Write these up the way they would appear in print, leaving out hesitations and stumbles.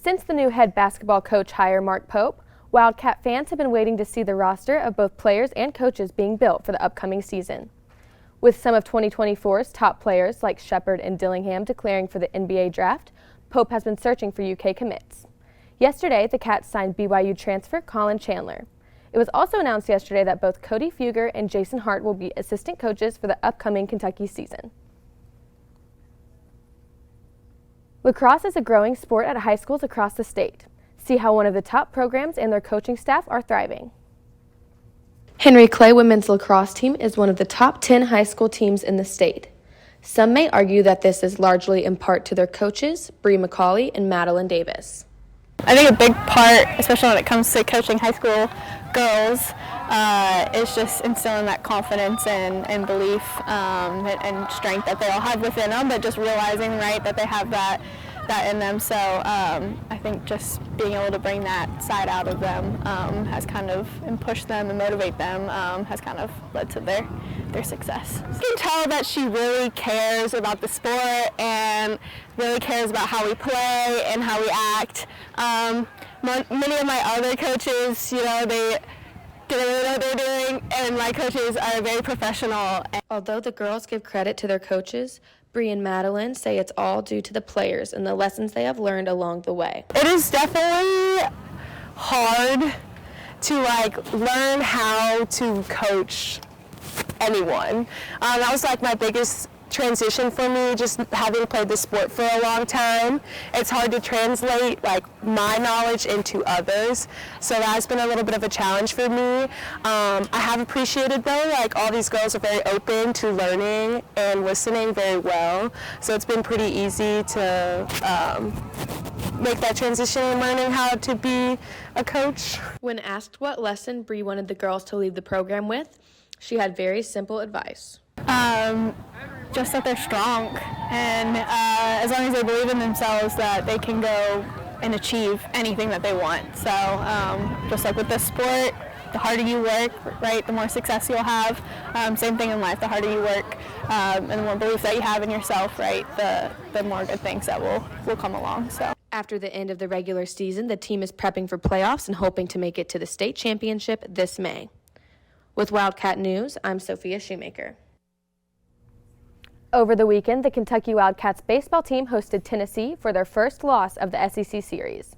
Since the new head basketball coach hire Mark Pope, Wildcat fans have been waiting to see the roster of both players and coaches being built for the upcoming season. With some of 2024's top players like Shepard and Dillingham declaring for the NBA draft, Pope has been searching for UK commits. Yesterday, the Cats signed BYU transfer Colin Chandler. It was also announced yesterday that both Cody Fugger and Jason Hart will be assistant coaches for the upcoming Kentucky season. Lacrosse is a growing sport at high schools across the state. See how one of the top programs and their coaching staff are thriving. Henry Clay women's lacrosse team is one of the top 10 high school teams in the state. Some may argue that this is largely in part to their coaches, Bree McCauley and Madeline Davis. I think a big part, especially when it comes to coaching high school girls, is just instilling that confidence and belief and strength that they all have within them, but just realizing, right, that they have that in them. So I think just being able to bring that side out of them has kind of, and push them and motivate them, has kind of led to their success. You can tell that she really cares about the sport and really cares about how we play and how we act. Many of my other coaches, they don't really know what they're doing, and my coaches are very professional. Although the girls give credit to their coaches, Bree and Madeline say it's all due to the players and the lessons they have learned along the way. It is definitely hard to learn how to coach anyone. That was my biggest transition for me, just having played the sport for a long time. It's hard to translate my knowledge into others, so that's been a little bit of a challenge for me. I have appreciated though, all these girls are very open to learning and listening very well, so it's been pretty easy to make that transition in learning how to be a coach. When asked what lesson Bree wanted the girls to leave the program with, she had very simple advice. Just that they're strong, and as long as they believe in themselves, that they can go and achieve anything that they want. So just like with this sport, the harder you work, right, the more success you'll have. Same thing in life, the harder you work and the more belief that you have in yourself, right, the more good things that will come along. So. After the end of the regular season, the team is prepping for playoffs and hoping to make it to the state championship this May. With Wildcat News, I'm Sophia Shoemaker. Over the weekend, the Kentucky Wildcats baseball team hosted Tennessee for their first loss of the SEC series.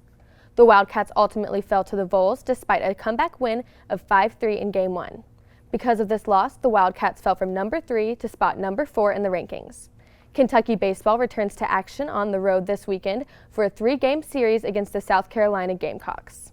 The Wildcats ultimately fell to the Vols despite a comeback win of 5-3 in Game 1. Because of this loss, the Wildcats fell from number 3 to spot number 4 in the rankings. Kentucky baseball returns to action on the road this weekend for a 3-game series against the South Carolina Gamecocks.